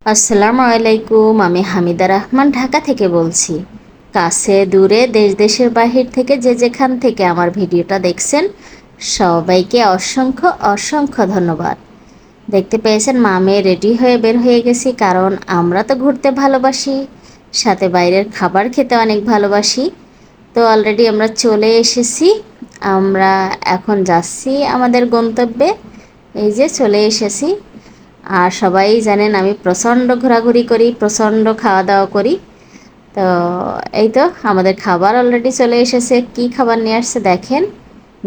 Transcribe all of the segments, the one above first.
আসসালামু আলাইকুম। আমি হামিদা রহমান ঢাকা থেকে বলছি। কাছে দূরে দেশ দেশের বাহির থেকে যে যেখান থেকে আমার ভিডিওটা দেখছেন সবাইকে অসংখ্য অসংখ্য ধন্যবাদ। দেখতে পেয়েছেন মামে রেডি হয়ে বের হয়ে গেছি, কারণ আমরা তো ঘুরতে ভালোবাসি, সাথে বাইরের খাবার খেতে অনেক ভালোবাসি। তো অলরেডি আমরা চলে এসেছি। আমরা এখন যাচ্ছি আমাদের গন্তব্যে। এই যে চলে এসেছি। আর সবাই জানেন আমি প্রচণ্ড ঘোরাঘুরি করি, প্রচণ্ড খাওয়া দাওয়া করি। তো এই তো আমাদের খাবার অলরেডি চলে এসেছে। কি খাবার নিয়ে আসছে দেখেন,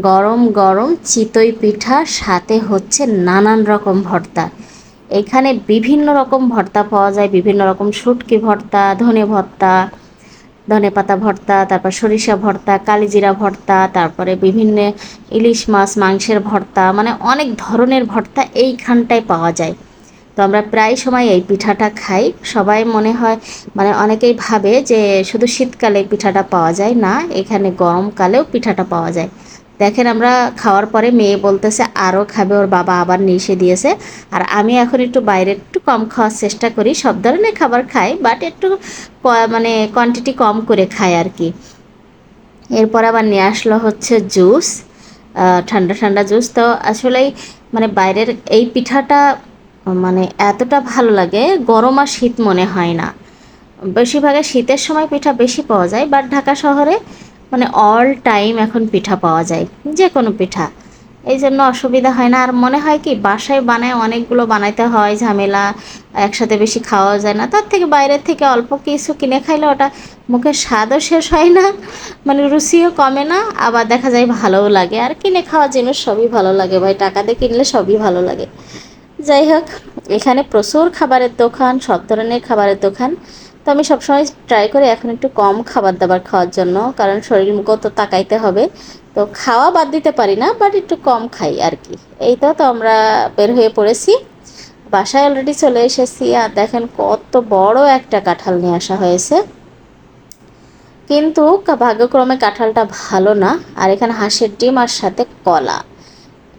গরম গরম চিতই পিঠা, সাথে হচ্ছে নানান রকম ভর্তা। এখানে বিভিন্ন রকম ভর্তা পাওয়া যায়, বিভিন্ন রকম শুটকি ভর্তা, ধনে ভর্তা, ধনে পাতা ভর্তা, তারপর সরিষা ভর্তা, কালিজিরা ভর্তা, তারপরে বিভিন্ন ইলিশ মাছ মাংসের ভর্তা, মানে অনেক ধরনের ভর্তা এইখানটায় পাওয়া যায়। তো আমরা প্রায় সময় এই পিঠাটা খাই। সবাই মনে হয়, মানে অনেকেই ভাবে যে শুধু শীতকালে পিঠাটা পাওয়া যায়, না, এখানে গরমকালেও পিঠাটা পাওয়া যায়। দেখেন আমরা খাওয়ার পরে মেয়ে বলতেছে আরও খাবে, ওর বাবা আবার নিয়ে এসে দিয়েছে। আর আমি এখন একটু বাইরে একটু কম খাওয়ার চেষ্টা করি, সব ধরনের খাবার খাই বাট একটু মানে কোয়ান্টিটি কম করে খাই আর কি। এরপর আবার নিয়ে আসলো হচ্ছে জুস, ঠান্ডা ঠান্ডা জুস। তো আসলেই মানে বাইরের এই পিঠাটা মানে এতটা ভালো লাগে, গরম আর শীত মনে হয় না। বেশিরভাগে শীতের সময় পিঠা বেশি পাওয়া যায়, বাট ঢাকা শহরে মানে অল টাইম এখন পিঠা পাওয়া যায়, যে কোনো পিঠা। এই জন্য অসুবিধা হয় না। আর মনে হয় কি বাসায় বানায় অনেকগুলো বানাইতে হয়, ঝামেলা, একসাথে বেশি খাওয়া যায় না। তার থেকে বাইরের থেকে অল্প কিছু কিনে খাইলে ওটা মুখের স্বাদও শেষ হয় না, মানে রুচিও কমে না, আবার দেখা যায় ভালোও লাগে। আর কিনে খাওয়া জিনিস সবই ভালো লাগে ভাই, টাকা দিয়ে কিনলে সবই ভালো লাগে। যাই হোক, এখানে প্রচুর খাবারের দোকান, সব ধরনের খাবারের দোকান। তো আমি সবসময় ট্রাই করি এখন একটু কম খাবার দাবার খাওয়ার জন্য, কারণ শরীর মুখও তো তাকাইতে হবে। তো খাওয়া বাদ দিতে পারি না, বাট একটু কম খাই আর কি। এই তো তো আমরা বের হয়ে পড়েছি, বাসায় অলরেডি চলে এসেছি। আর দেখেন কত বড় একটা কাঁঠাল নিয়ে আসা হয়েছে, কিন্তু ভাগ্যক্রমে কাঁঠালটা ভালো না। আর এখানে হাঁসের ডিম আর সাথে কলা,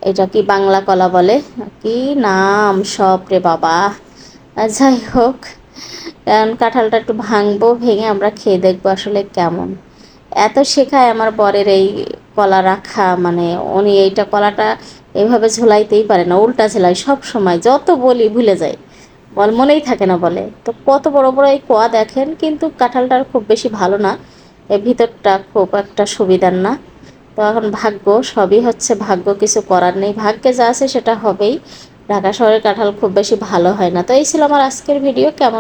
এটা কি বাংলা কলা বলে, কি নাম সব রে বাবা। যাই হোক, কারণ কাঁঠালটা একটু ভাঙবো, ভেঙে আমরা খেয়ে দেখবো আসলে কেমন। এত শেখায় আমার বরের এই কলা রাখা, মানে উনি এইটা কলাটা এইভাবে ঝোলাইতেই পারে না, উল্টা ঝোলায় সব সময়, যত বলি ভুলে যায়, মনেই থাকে না বলে। তো কত বড় বড় এই কোয়া দেখেন, কিন্তু কাঁঠালটার খুব বেশি ভালো না, এর ভিতরটা খুব একটা সুবিধার না। তো এখন ভাগ্য, সবই হচ্ছে ভাগ্য, কিছু করার নেই, ভাগ্যে যা আছে সেটা হবেই। ঢাকা শহরের কাঁঠাল খুব বেশি ভালো হয় না। তো এই ছিল আমার আজকের ভিডিও। কেমন